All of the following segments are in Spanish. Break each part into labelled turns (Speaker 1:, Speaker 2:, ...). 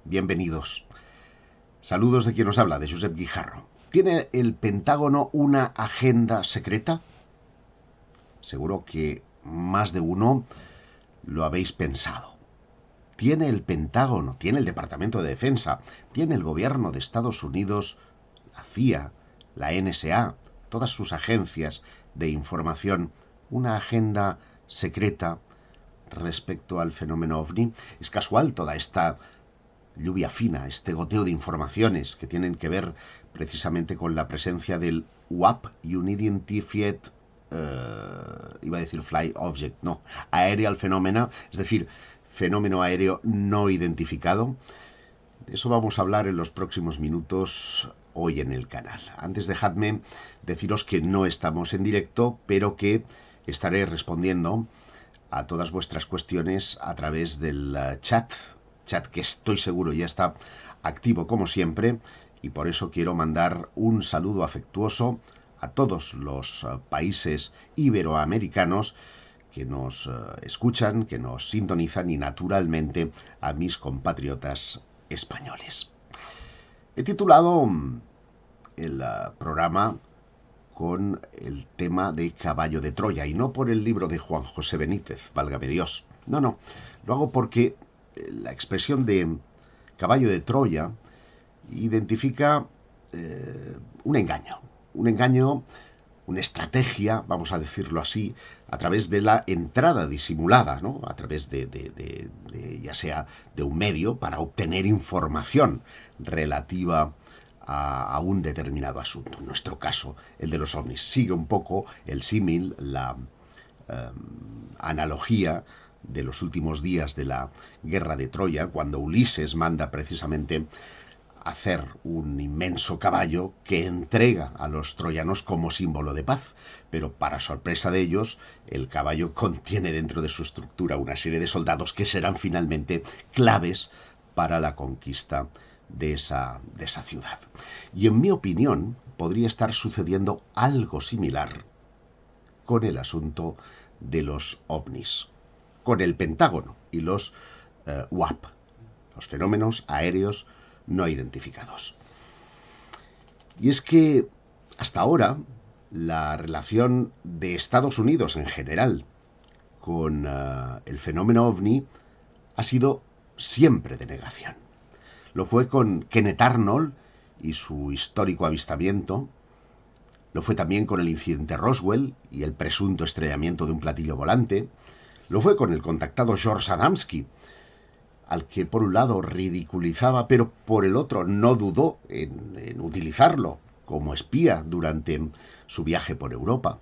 Speaker 1: bienvenidos. Saludos de quien nos habla, de Josep Guijarro. ¿Tiene el Pentágono una agenda secreta? Seguro que más de uno lo habéis pensado. ¿Tiene el Pentágono, tiene el Departamento de Defensa, tiene el Gobierno de Estados Unidos, la CIA, la NSA, todas sus agencias de información, una agenda secreta respecto al fenómeno OVNI? ¿Es casual toda esta lluvia fina, este goteo de informaciones que tienen que ver precisamente con la presencia del UAP, Unidentified, iba a decir Fly Object, no, Aerial Phenomena, es decir, fenómeno aéreo no identificado? De eso vamos a hablar en los próximos minutos hoy en el canal. Antes dejadme deciros que no estamos en directo, pero que estaré respondiendo a todas vuestras cuestiones a través del chat que estoy seguro ya está activo como siempre, y por eso quiero mandar un saludo afectuoso a todos los países iberoamericanos que nos escuchan, que nos sintonizan, y naturalmente a mis compatriotas españoles. He titulado el programa con el tema de Caballo de Troya, y no por el libro de Juan José Benítez, válgame Dios. No, lo hago porque la expresión de Caballo de Troya identifica un engaño, una estrategia, vamos a decirlo así, a través de la entrada disimulada, ¿no? A través de ya sea de un medio para obtener información relativa a un determinado asunto. En nuestro caso, el de los ovnis. Sigue un poco el símil, la analogía de los últimos días de la guerra de Troya, cuando Ulises manda precisamente hacer un inmenso caballo que entrega a los troyanos como símbolo de paz, pero para sorpresa de ellos, el caballo contiene dentro de su estructura una serie de soldados que serán finalmente claves para la conquista de esa ciudad. Y en mi opinión, podría estar sucediendo algo similar con el asunto de los ovnis, con el Pentágono y los UAP, los fenómenos aéreos no identificados. Y es que hasta ahora la relación de Estados Unidos en general con el fenómeno OVNI ha sido siempre de negación. Lo fue con Kenneth Arnold y su histórico avistamiento. Lo fue también con el incidente Roswell y el presunto estrellamiento de un platillo volante. Lo fue con el contactado George Adamski, al que por un lado ridiculizaba, pero por el otro no dudó en utilizarlo como espía durante su viaje por Europa.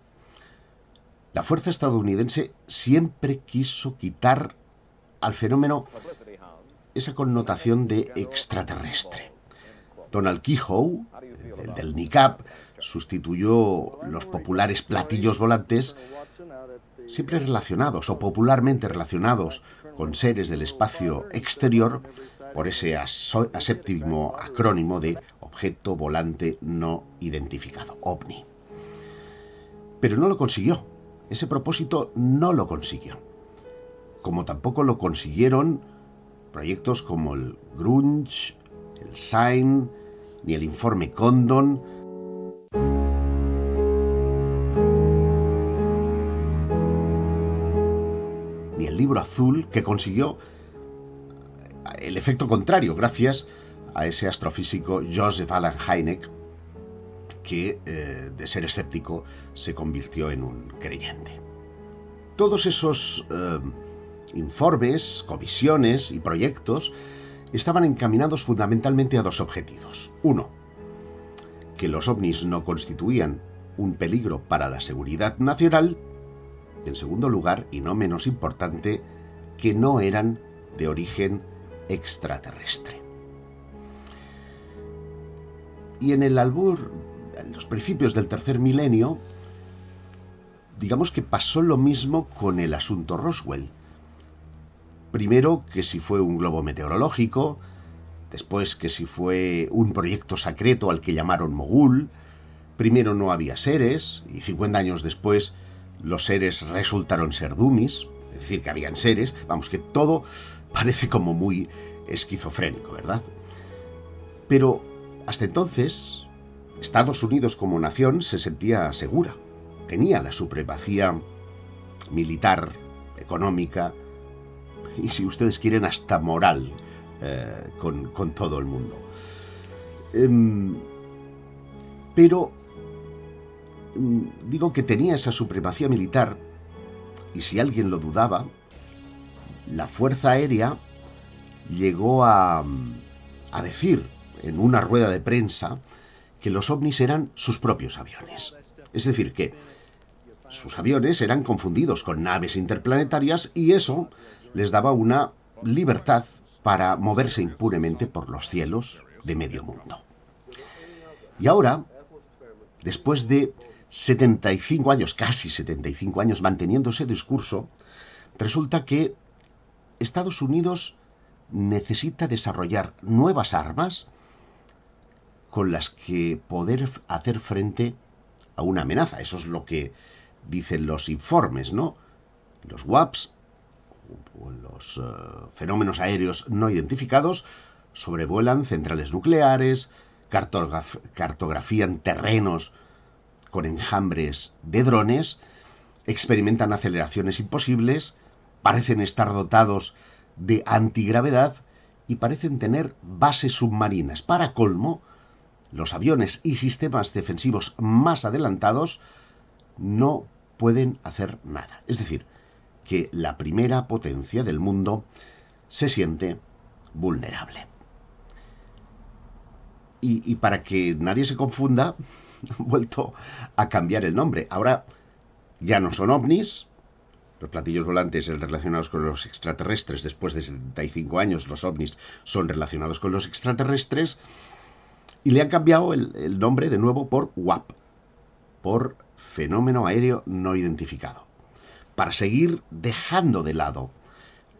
Speaker 1: La fuerza estadounidense siempre quiso quitar al fenómeno esa connotación de extraterrestre. Donald Keyhoe, del NICAP, sustituyó los populares platillos volantes, siempre relacionados o popularmente relacionados con seres del espacio exterior, por ese aséptimo acrónimo de objeto volante no identificado, OVNI. Pero no lo consiguió. Ese propósito no lo consiguió. Como tampoco lo consiguieron proyectos como el Grudge, el SIGN, ni el informe Condon, ni el libro azul, que consiguió el efecto contrario gracias a ese astrofísico Joseph Allen Hynek, que de ser escéptico se convirtió en un creyente. Todos esos informes, comisiones y proyectos estaban encaminados fundamentalmente a dos objetivos. Uno, que los ovnis no constituían un peligro para la seguridad nacional. En segundo lugar, y no menos importante, que no eran de origen extraterrestre. Y en el albur, en los principios del tercer milenio, digamos que pasó lo mismo con el asunto Roswell. Primero, que si fue un globo meteorológico, después que si fue un proyecto secreto al que llamaron Mogul. Primero no había seres, y 50 años después los seres resultaron ser dummies, es decir, que habían seres. Vamos, que todo Parece como muy esquizofrénico, ¿verdad? Pero hasta entonces, Estados Unidos como nación se sentía segura. Tenía la supremacía militar, económica y, si ustedes quieren, hasta moral con todo el mundo. Pero digo que tenía esa supremacía militar, y si alguien lo dudaba, la Fuerza Aérea llegó a decir en una rueda de prensa que los ovnis eran sus propios aviones. Es decir, que sus aviones eran confundidos con naves interplanetarias y eso les daba una libertad para moverse impunemente por los cielos de medio mundo. Y ahora, después de 75 años, casi 75 años manteniendo ese discurso, resulta que Estados Unidos necesita desarrollar nuevas armas con las que poder hacer frente a una amenaza. Eso es lo que dicen los informes, ¿no? Los WAPs, o los fenómenos aéreos no identificados, sobrevuelan centrales nucleares, cartografían terrenos con enjambres de drones, experimentan aceleraciones imposibles, parecen estar dotados de antigravedad y parecen tener bases submarinas. Para colmo, los aviones y sistemas defensivos más adelantados no pueden hacer nada. Es decir, que la primera potencia del mundo se siente vulnerable. Y para que nadie se confunda, han vuelto a cambiar el nombre. Ahora ya no son ovnis. Los platillos volantes relacionados con los extraterrestres. Después de 75 años, los ovnis son relacionados con los extraterrestres. Y le han cambiado el nombre de nuevo por WAP, por fenómeno aéreo no identificado, para seguir dejando de lado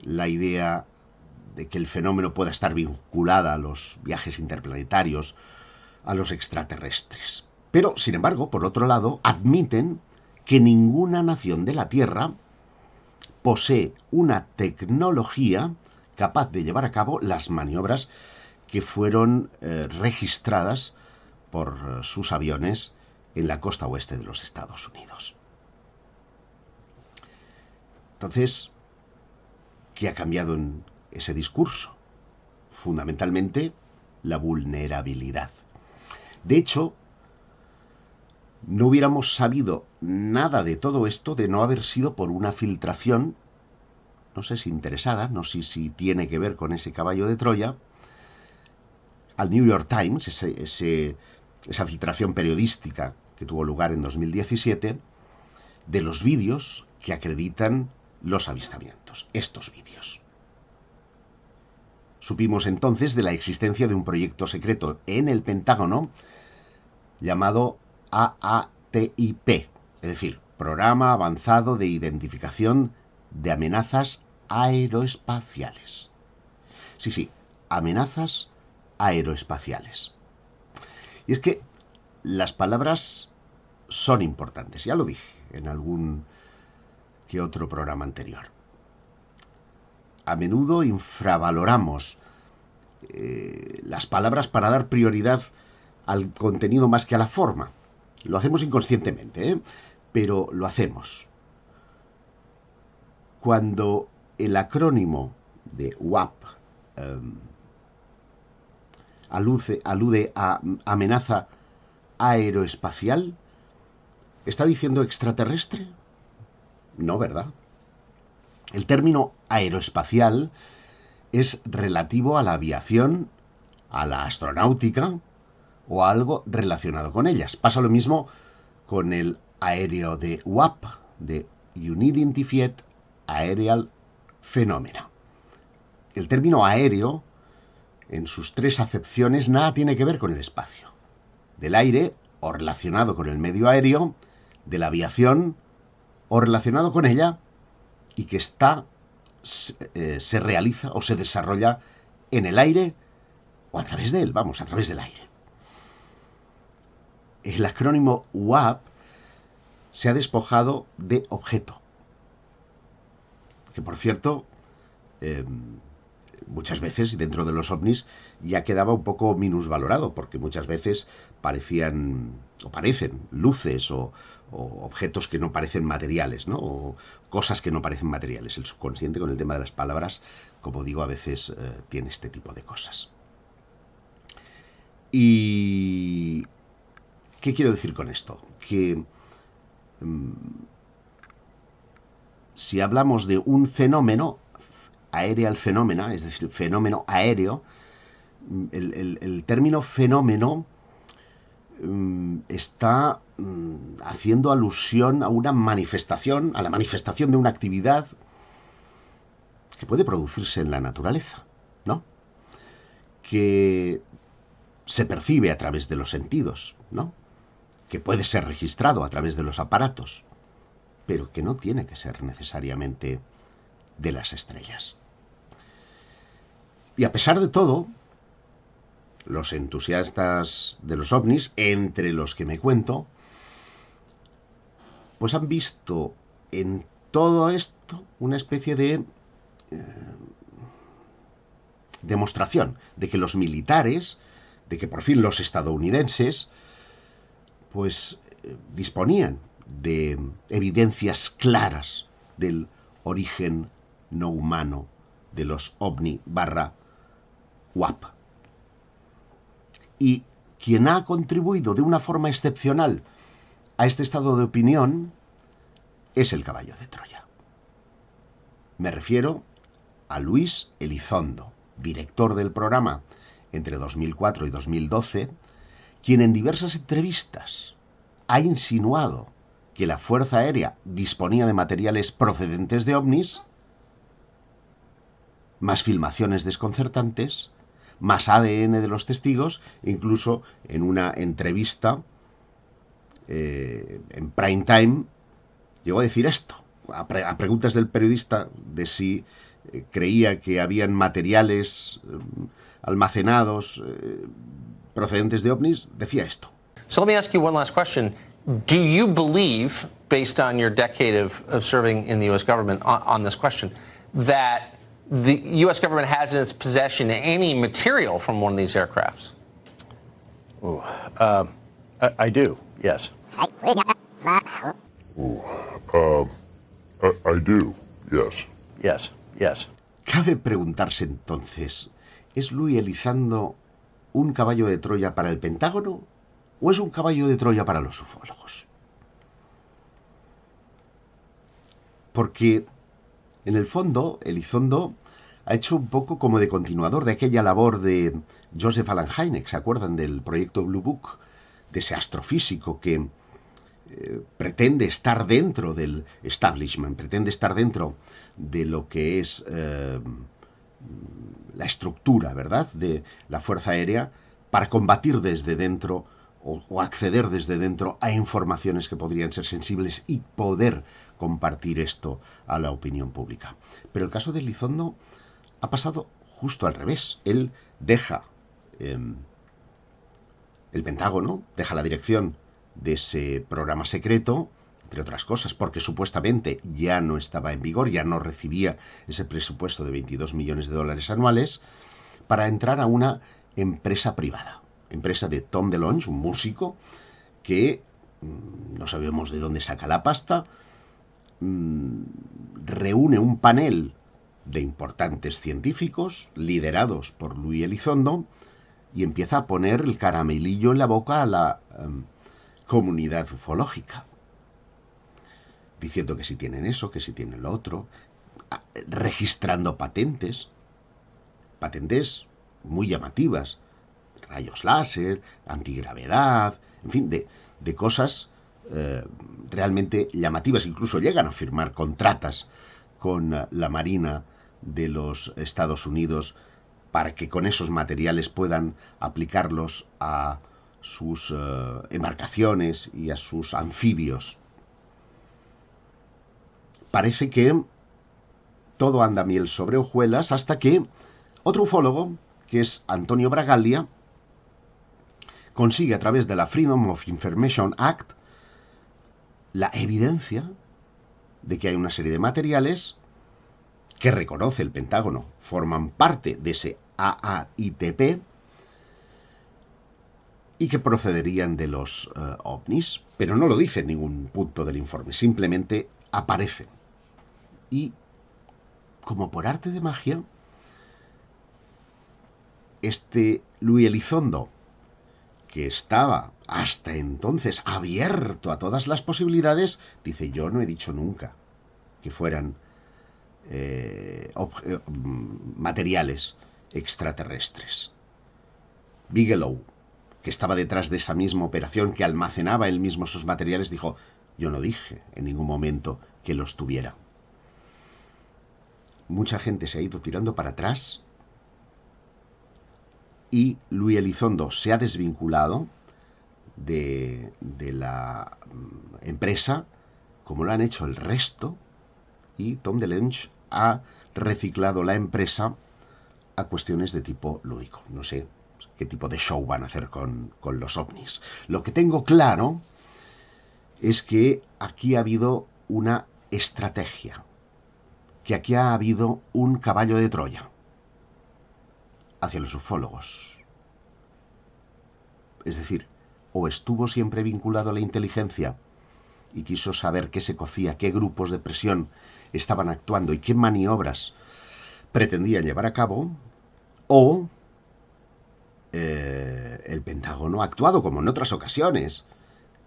Speaker 1: la idea de que el fenómeno pueda estar vinculada a los viajes interplanetarios, a los extraterrestres. Pero, sin embargo, por otro lado, admiten que ninguna nación de la Tierra posee una tecnología capaz de llevar a cabo las maniobras que fueron registradas por sus aviones en la costa oeste de los Estados Unidos. Entonces, ¿qué ha cambiado en ese discurso? Fundamentalmente, la vulnerabilidad. De hecho, no hubiéramos sabido nada de todo esto de no haber sido por una filtración, no sé si interesada, no sé si tiene que ver con ese caballo de Troya, al New York Times, esa filtración periodística que tuvo lugar en 2017, de los vídeos que acreditan los avistamientos, estos vídeos. Supimos entonces de la existencia de un proyecto secreto en el Pentágono llamado AATIP, es decir, Programa Avanzado de Identificación de Amenazas Aeroespaciales. Sí, amenazas aeroespaciales. Y es que las palabras son importantes, ya lo dije en algún que otro programa anterior. A menudo infravaloramos las palabras para dar prioridad al contenido más que a la forma. Lo hacemos inconscientemente, pero lo hacemos. Cuando el acrónimo de WAP alude a amenaza aeroespacial, ¿está diciendo extraterrestre? No, ¿verdad? El término aeroespacial es relativo a la aviación, a la astronáutica o a algo relacionado con ellas. Pasa lo mismo con el aéreo de UAP, de Unidentified Aerial Phenomena. El término aéreo, en sus tres acepciones, nada tiene que ver con el espacio. Del aire, o relacionado con el medio aéreo, de la aviación, o relacionado con ella, y que se realiza o se desarrolla en el aire o a través de él, a través del aire. El acrónimo WAP se ha despojado de objeto, que por cierto muchas veces dentro de los ovnis ya quedaba un poco minusvalorado, porque muchas veces parecían o parecen luces o objetos que no parecen materiales, ¿no? O cosas que no parecen materiales. El subconsciente, con el tema de las palabras, como digo, a veces tiene este tipo de cosas. ¿Y qué quiero decir con esto? Que si hablamos de un fenómeno, aerial phenomena, es decir, fenómeno aéreo, el término fenómeno está haciendo alusión a una manifestación, a la manifestación de una actividad que puede producirse en la naturaleza, ¿no? Que se percibe a través de los sentidos, ¿no? Que puede ser registrado a través de los aparatos, pero que no tiene que ser necesariamente de las estrellas. Y a pesar de todo, los entusiastas de los ovnis, entre los que me cuento, pues han visto en todo esto una especie de demostración de que los militares, de que por fin los estadounidenses, pues disponían de evidencias claras del origen no humano de los ovni/UAP. Y quien ha contribuido de una forma excepcional a este estado de opinión es el caballo de Troya. Me refiero a Luis Elizondo, director del programa entre 2004 y 2012, quien en diversas entrevistas ha insinuado que la Fuerza Aérea disponía de materiales procedentes de ovnis, más filmaciones desconcertantes, más ADN de los testigos, incluso en una entrevista en prime time llegó a decir esto, a preguntas del periodista de si creía que habían materiales almacenados procedentes de ovnis, decía esto.
Speaker 2: So let me ask you one last question. Do you believe, based on your decade of serving in the U.S. government on this question, that the U.S. government has in its possession any material from one of these aircrafts?
Speaker 3: I do, yes.
Speaker 4: I do, yes.
Speaker 3: Yes, yes.
Speaker 1: Cabe preguntarse entonces, ¿es Luis Elizondo un caballo de Troya para el Pentágono o es un caballo de Troya para los ufólogos? Porque, en el fondo, Elizondo ha hecho un poco como de continuador de aquella labor de Joseph Allen Hynek, ¿se acuerdan del proyecto Blue Book? De ese astrofísico que pretende estar dentro del establishment, pretende estar dentro de lo que es la estructura, ¿verdad?, de la Fuerza Aérea para combatir desde dentro o acceder desde dentro a informaciones que podrían ser sensibles y poder compartir esto a la opinión pública. Pero el caso de Elizondo ha pasado justo al revés. Él deja el Pentágono, deja la dirección de ese programa secreto, entre otras cosas, porque supuestamente ya no estaba en vigor, ya no recibía ese presupuesto de $22 millones anuales, para entrar a una empresa privada, empresa de Tom DeLonge, un músico que no sabemos de dónde saca la pasta, reúne un panel de importantes científicos liderados por Luis Elizondo y empieza a poner el caramelillo en la boca a la comunidad ufológica, diciendo que si tienen eso, que si tienen lo otro, registrando patentes muy llamativas, rayos láser, antigravedad, en fin, de cosas realmente llamativas. Incluso llegan a firmar contratas con la Marina de los Estados Unidos para que con esos materiales puedan aplicarlos a sus embarcaciones y a sus anfibios. Parece que todo anda miel sobre hojuelas hasta que otro ufólogo, que es Antonio Bragalia, consigue a través de la Freedom of Information Act la evidencia de que hay una serie de materiales que reconoce el Pentágono forman parte de ese AAITP y que procederían de los ovnis, pero no lo dice en ningún punto del informe, simplemente aparecen. Y, como por arte de magia, este Luis Elizondo, que estaba hasta entonces abierto a todas las posibilidades, dice: yo no he dicho nunca que fueran materiales extraterrestres. Bigelow, que estaba detrás de esa misma operación, que almacenaba él mismo sus materiales, dijo: yo no dije en ningún momento que los tuviera. Mucha gente se ha ido tirando para atrás y Luis Elizondo se ha desvinculado de la empresa, como lo han hecho el resto, y Tom DeLonge ha reciclado la empresa a cuestiones de tipo lúdico. No sé qué tipo de show van a hacer con los ovnis. Lo que tengo claro es que aquí ha habido una estrategia, que aquí ha habido un caballo de Troya hacia los ufólogos. Es decir, o estuvo siempre vinculado a la inteligencia y quiso saber qué se cocía, qué grupos de presión estaban actuando y qué maniobras pretendían llevar a cabo, o el Pentágono ha actuado, como en otras ocasiones,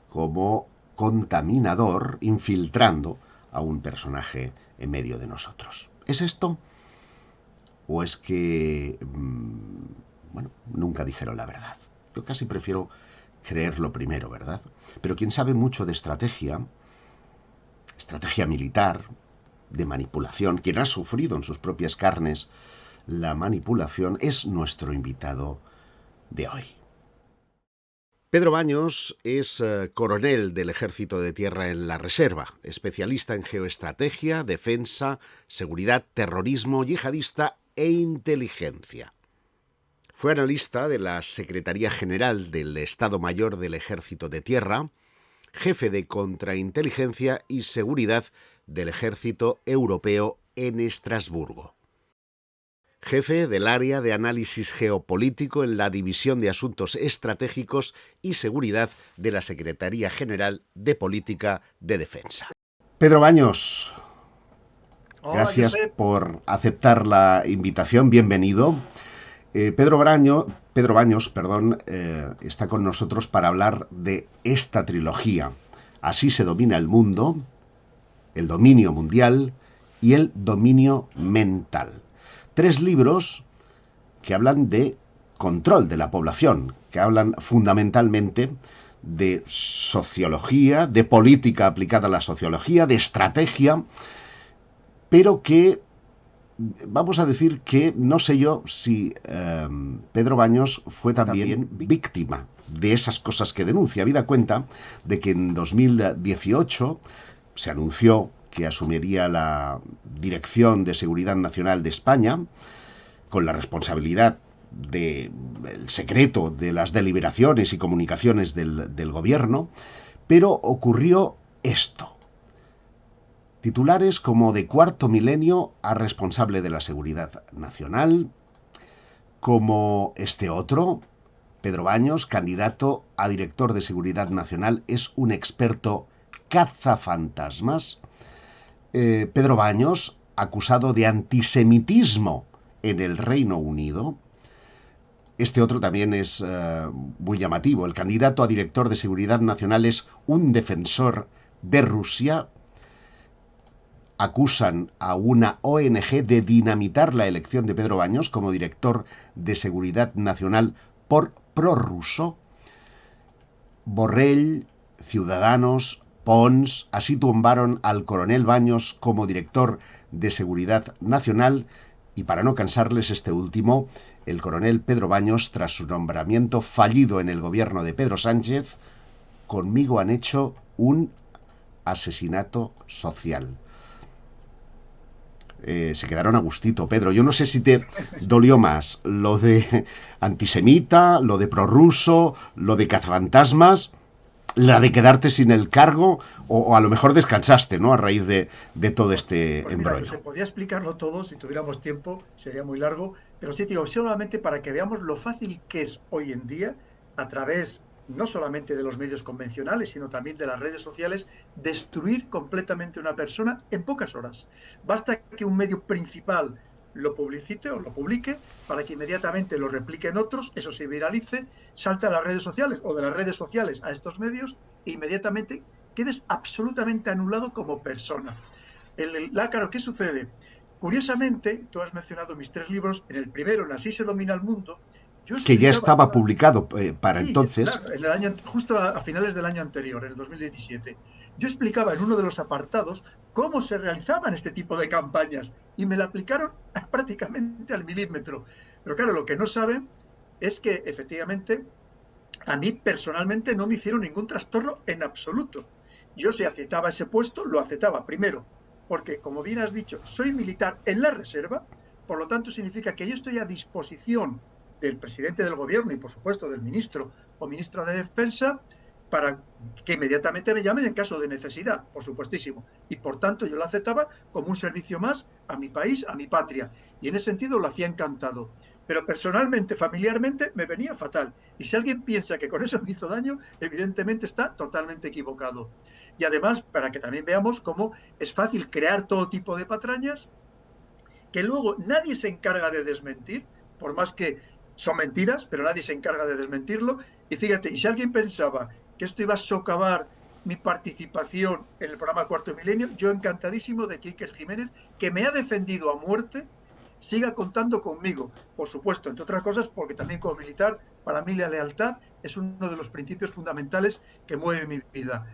Speaker 1: como contaminador, infiltrando a un personaje en medio de nosotros. ¿Es esto? ¿O es que, bueno, nunca dijeron la verdad? Yo casi prefiero creer lo primero, ¿verdad? Pero quien sabe mucho de estrategia militar, de manipulación, quien ha sufrido en sus propias carnes la manipulación, es nuestro invitado de hoy. Pedro Baños es coronel del Ejército de Tierra en la Reserva, especialista en geoestrategia, defensa, seguridad, terrorismo, yihadista e inteligencia. Fue analista de la Secretaría General del Estado Mayor del Ejército de Tierra, jefe de contrainteligencia y seguridad del Ejército Europeo en Estrasburgo. Jefe del área de análisis geopolítico en la División de Asuntos Estratégicos y Seguridad de la Secretaría General de Política de Defensa. Pedro Baños, gracias por aceptar la invitación, bienvenido. Pedro Baños, está con nosotros para hablar de esta trilogía. Así se domina el mundo, el dominio mundial y el dominio mental. 3 libros que hablan de control de la población, que hablan fundamentalmente de sociología, de política aplicada a la sociología, de estrategia, pero que, vamos a decir que no sé yo si Pedro Baños fue también víctima de esas cosas que denuncia. Habida cuenta de que en 2018 se anunció que asumiría la Dirección de Seguridad Nacional de España, con la responsabilidad del secreto de las deliberaciones y comunicaciones del gobierno, pero ocurrió esto. Titulares como de cuarto milenio a responsable de la seguridad nacional, como este otro, Pedro Baños, candidato a director de seguridad nacional, es un experto cazafantasmas. Pedro Baños, acusado de antisemitismo en el Reino Unido. Este otro también es muy llamativo. El candidato a director de seguridad nacional es un defensor de Rusia. Acusan a una ONG de dinamitar la elección de Pedro Baños como director de seguridad nacional por prorruso. Borrell, Ciudadanos, Pons, así tumbaron al coronel Baños como director de seguridad nacional, y para no cansarles este último, el coronel Pedro Baños, tras su nombramiento fallido en el gobierno de Pedro Sánchez, conmigo han hecho un asesinato social. Se quedaron a gustito, Pedro. Yo no sé si te dolió más lo de antisemita, lo de prorruso, lo de cazafantasmas. la de quedarte sin el cargo o a lo mejor descansaste, ¿no? A raíz de todo este
Speaker 4: Pues mira,
Speaker 1: embrollo.
Speaker 4: se podía explicarlo todo, si tuviéramos tiempo, sería muy largo, pero sí, digo, solamente para que veamos lo fácil que es hoy en día, a través no solamente de los medios convencionales, sino también de las redes sociales, destruir completamente una persona en pocas horas. Basta que un medio principal lo publicite o lo publique para que inmediatamente lo repliquen otros, eso se viralice, salte a las redes sociales o de las redes sociales a estos medios e inmediatamente quedes absolutamente anulado como persona. Claro, ¿qué sucede? Curiosamente, tú has mencionado mis 3 libros. En el primero, en Así se domina el mundo, yo
Speaker 1: Que ya
Speaker 4: explicaba
Speaker 1: estaba
Speaker 4: toda.
Speaker 1: publicado para
Speaker 4: Sí,
Speaker 1: entonces.
Speaker 4: claro, justo a finales del año anterior, en el 2017. Yo explicaba en uno de los apartados cómo se realizaban este tipo de campañas y me la aplicaron prácticamente al milímetro. Pero claro, lo que no saben es que efectivamente a mí personalmente no me hicieron ningún trastorno en absoluto. Yo si aceptaba ese puesto, lo aceptaba primero, porque como bien has dicho, soy militar en la reserva, por lo tanto significa que yo estoy a disposición del presidente del gobierno y por supuesto del ministro o ministra de defensa para que inmediatamente me llamen en caso de necesidad, por supuestísimo. Y por tanto yo lo aceptaba como un servicio más a mi país, a mi patria. Y en ese sentido lo hacía encantado. Pero personalmente, familiarmente, me venía fatal. Y si alguien piensa que con eso me hizo daño, evidentemente está totalmente equivocado. Y además, para que también veamos cómo es fácil crear todo tipo de patrañas que luego nadie se encarga de desmentir, por más que son mentiras, pero nadie se encarga de desmentirlo. Y fíjate, y si alguien pensaba que esto iba a socavar mi participación en el programa Cuarto Milenio, yo encantadísimo de que Iker Jiménez, que me ha defendido a muerte, siga contando conmigo. Por supuesto, entre otras cosas, porque también como militar, para mí la lealtad es uno de los principios fundamentales que mueve mi vida.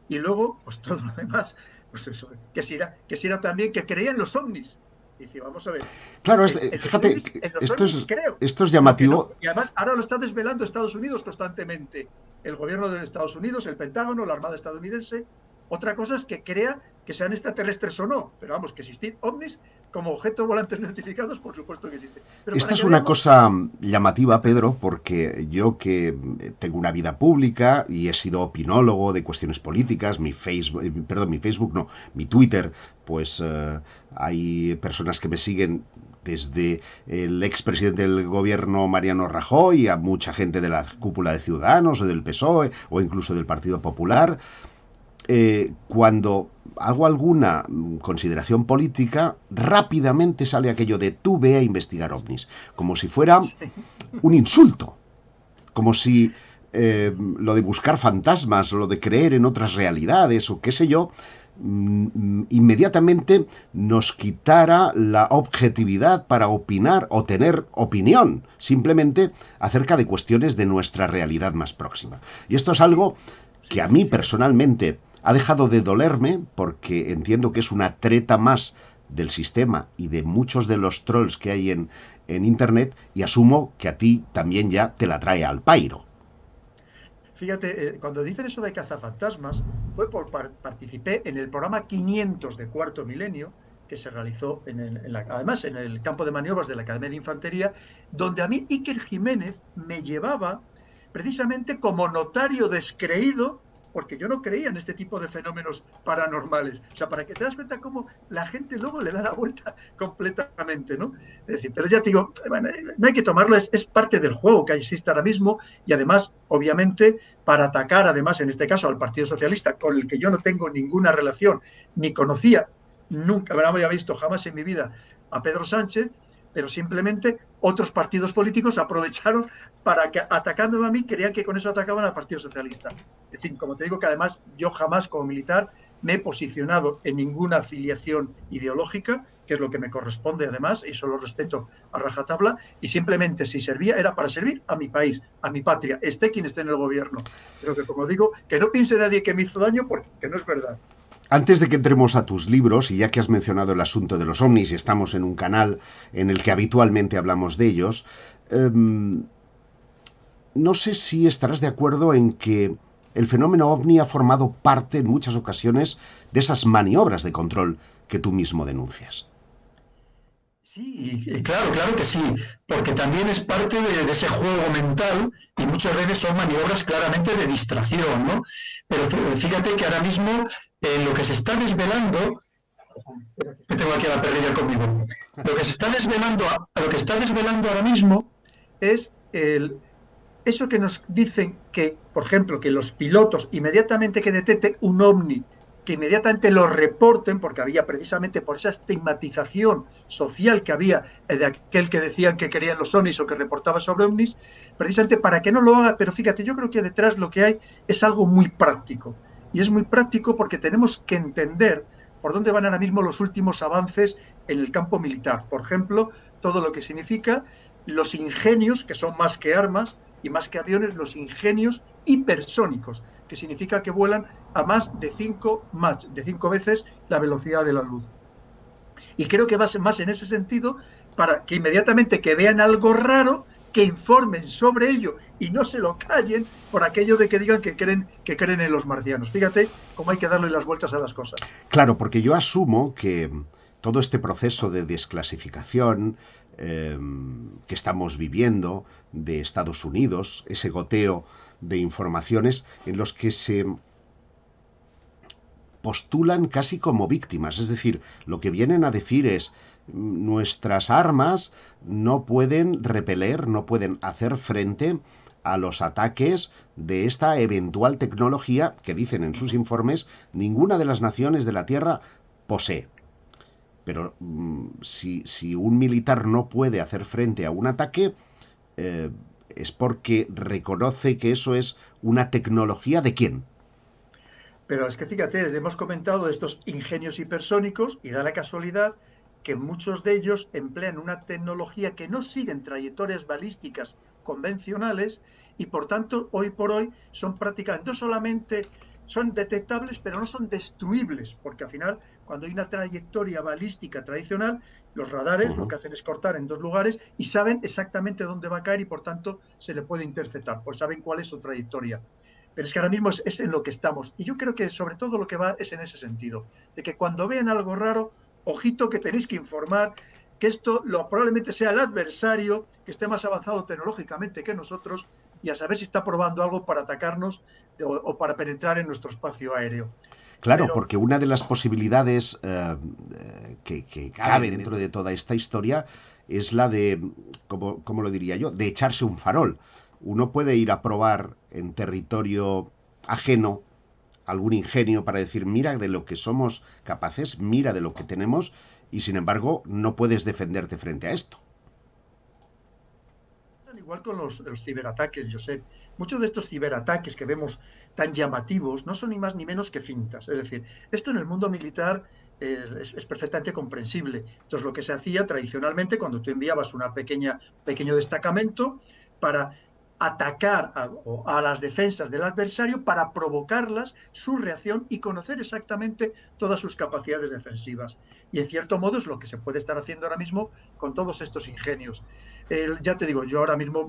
Speaker 4: Y luego, pues todo lo demás, pues eso, que si era también que creía en los ovnis. Y dice, vamos a ver,
Speaker 1: Claro, fíjate,
Speaker 4: en los ovnis creo.
Speaker 1: esto es
Speaker 4: Lo que no,
Speaker 1: llamativo.
Speaker 4: y además ahora lo está desvelando Estados Unidos constantemente. El gobierno de Estados Unidos, el Pentágono, la Armada estadounidense. Otra cosa es que crea que sean extraterrestres o no, pero vamos, que existir ovnis como objetos volantes no identificados, por supuesto que existe. Pero
Speaker 1: Esta
Speaker 4: para
Speaker 1: es
Speaker 4: que
Speaker 1: una
Speaker 4: veamos,
Speaker 1: cosa llamativa,
Speaker 4: esta,
Speaker 1: Pedro, porque yo que tengo una vida pública y he sido opinólogo de cuestiones políticas, mi Facebook no, mi Twitter, pues hay personas que me siguen desde el expresidente del gobierno Mariano Rajoy a mucha gente de la cúpula de Ciudadanos o del PSOE o incluso del Partido Popular. Cuando hago alguna consideración política, rápidamente sale aquello de tú ve a investigar ovnis, como si fuera
Speaker 4: sí,
Speaker 1: un insulto, como si lo de buscar fantasmas o lo de creer en otras realidades o qué sé yo, inmediatamente nos quitara la objetividad para opinar o tener opinión simplemente acerca de cuestiones de nuestra realidad más próxima. Y esto es algo que
Speaker 4: sí,
Speaker 1: a mí
Speaker 4: sí,
Speaker 1: personalmente ha dejado de dolerme porque entiendo que es una treta más del sistema y de muchos de los trolls que hay en Internet y asumo que a ti también ya te la trae al pairo.
Speaker 4: Fíjate, cuando dicen eso de cazafantasmas, fue participé en el programa 500 de Cuarto Milenio, que se realizó además en el campo de maniobras de la Academia de Infantería, donde a mí Iker Jiménez me llevaba precisamente como notario descreído, porque yo no creía en este tipo de fenómenos paranormales. O sea, para que te das cuenta cómo la gente luego le da la vuelta completamente, ¿no? Es decir, pero ya te digo, bueno, no hay que tomarlo, es parte del juego que existe ahora mismo y además, obviamente, para atacar, además, en este caso, al Partido Socialista, con el que yo no tengo ninguna relación, ni conocía, nunca me había visto jamás en mi vida a Pedro Sánchez, pero simplemente otros partidos políticos aprovecharon para que, atacándome a mí, creían que con eso atacaban al Partido Socialista. Es decir, como te digo, que además yo jamás como militar me he posicionado en ninguna afiliación ideológica, que es lo que me corresponde además, y eso lo respeto a rajatabla, y simplemente si servía era para servir a mi país, a mi patria, esté quien esté en el gobierno. Pero que, como digo, que no piense nadie que me hizo daño porque no es verdad.
Speaker 1: Antes de que entremos a tus libros, y ya que has mencionado el asunto de los ovnis y estamos en un canal en el que habitualmente hablamos de ellos, no sé si estarás de acuerdo en que el fenómeno ovni ha formado parte en muchas ocasiones de esas maniobras de control que tú mismo denuncias.
Speaker 4: Sí, y claro que sí, porque también es parte de ese juego mental y muchas veces son maniobras claramente de distracción, ¿no? Pero fíjate que ahora mismo lo que se está desvelando, que tengo aquí a la perrilla conmigo, lo que está desvelando ahora mismo es eso que nos dicen que, por ejemplo, que los pilotos inmediatamente que detecten un ovni, que inmediatamente lo reporten, porque había precisamente por esa estigmatización social que había de aquel que decían que querían los ovnis o que reportaba sobre ovnis, precisamente para que no lo haga. Pero fíjate, yo creo que detrás lo que hay es algo muy práctico. Y es muy práctico porque tenemos que entender por dónde van ahora mismo los últimos avances en el campo militar. Por ejemplo, todo lo que significa los ingenios, que son más que armas y más que aviones, los ingenios hipersónicos, que significa que vuelan a más de 5 veces la velocidad de la luz. Y creo que va a ser más en ese sentido para que inmediatamente que vean algo raro, que informen sobre ello y no se lo callen por aquello de que digan que creen en los marcianos. Fíjate cómo hay que darle las vueltas a las cosas.
Speaker 1: Claro, porque yo asumo que todo este proceso de desclasificación que estamos viviendo de Estados Unidos, ese goteo de informaciones en los que se postulan casi como víctimas, es decir, lo que vienen a decir es nuestras armas no pueden repeler, no pueden hacer frente a los ataques de esta eventual tecnología que dicen en sus informes ninguna de las naciones de la Tierra posee. Pero si un militar no puede hacer frente a un ataque, es porque reconoce que eso es una tecnología de ¿quién?
Speaker 4: Pero es que fíjate, hemos comentado de estos ingenios hipersónicos y da la casualidad que muchos de ellos emplean una tecnología que no siguen trayectorias balísticas convencionales y por tanto hoy por hoy son prácticamente, no solamente son detectables, pero no son destruibles, porque al final cuando hay una trayectoria balística tradicional, los radares lo que hacen es cortar en dos lugares y saben exactamente dónde va a caer y por tanto se le puede interceptar, pues saben cuál es su trayectoria. Pero es que ahora mismo es en lo que estamos. Y yo creo que sobre todo lo que va es en ese sentido, de que cuando vean algo raro, ojito que tenéis que informar que esto probablemente sea el adversario que esté más avanzado tecnológicamente que nosotros y a saber si está probando algo para atacarnos o para penetrar en nuestro espacio aéreo.
Speaker 1: Claro,
Speaker 4: Pero
Speaker 1: porque una de las posibilidades que cabe dentro de toda esta historia es la de, ¿cómo lo diría yo?, de echarse un farol. Uno puede ir a probar en territorio ajeno algún ingenio para decir, mira de lo que somos capaces, mira de lo que tenemos, y sin embargo no puedes defenderte frente a esto.
Speaker 4: igual con los ciberataques, Josep. Muchos de estos ciberataques que vemos tan llamativos no son ni más ni menos que fintas. Es decir, esto en el mundo militar es perfectamente comprensible. Entonces, lo que se hacía tradicionalmente cuando tú enviabas una pequeño destacamento para atacar a las defensas del adversario para provocarlas, su reacción y conocer exactamente todas sus capacidades defensivas. Y en cierto modo es lo que se puede estar haciendo ahora mismo con todos estos ingenios. Ya te digo, yo ahora mismo,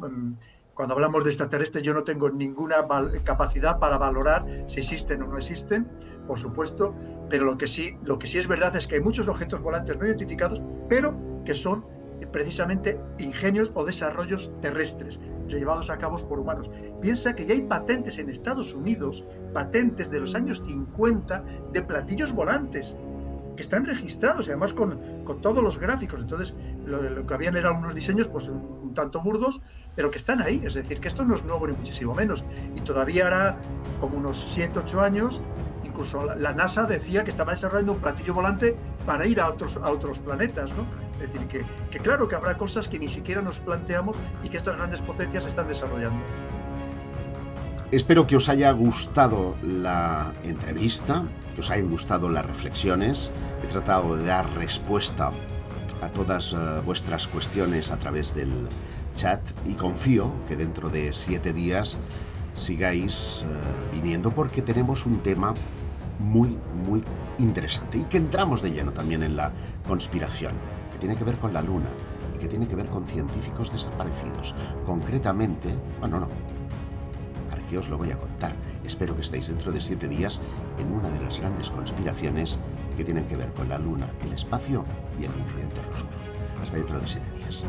Speaker 4: cuando hablamos de extraterrestres, yo no tengo ninguna capacidad para valorar si existen o no existen, por supuesto, pero lo que sí es verdad es que hay muchos objetos volantes no identificados, pero que son precisamente ingenios o desarrollos terrestres llevados a cabo por humanos. Piensa que ya hay patentes en Estados Unidos, patentes de los años 50 de platillos volantes que están registrados y además con todos los gráficos. Entonces lo que habían eran unos diseños pues un tanto burdos, pero que están ahí. Es decir, que esto no es nuevo ni muchísimo menos. Y todavía hará como unos 7, 8 años, incluso la NASA decía que estaba desarrollando un platillo volante para ir a otros planetas, ¿no? Es decir, que claro que habrá cosas que ni siquiera nos planteamos y que estas grandes potencias están desarrollando.
Speaker 1: Espero que os haya gustado la entrevista, que os hayan gustado las reflexiones. He tratado de dar respuesta a todas vuestras cuestiones a través del chat y confío que dentro de 7 días sigáis viniendo porque tenemos un tema muy, muy interesante y que entramos de lleno también en la conspiración, que tiene que ver con la Luna y que tiene que ver con científicos desaparecidos. Concretamente, os lo voy a contar. Espero que estéis dentro de 7 días en una de las grandes conspiraciones que tienen que ver con la Luna, el espacio y el incidente Roswell. Hasta dentro de 7 días.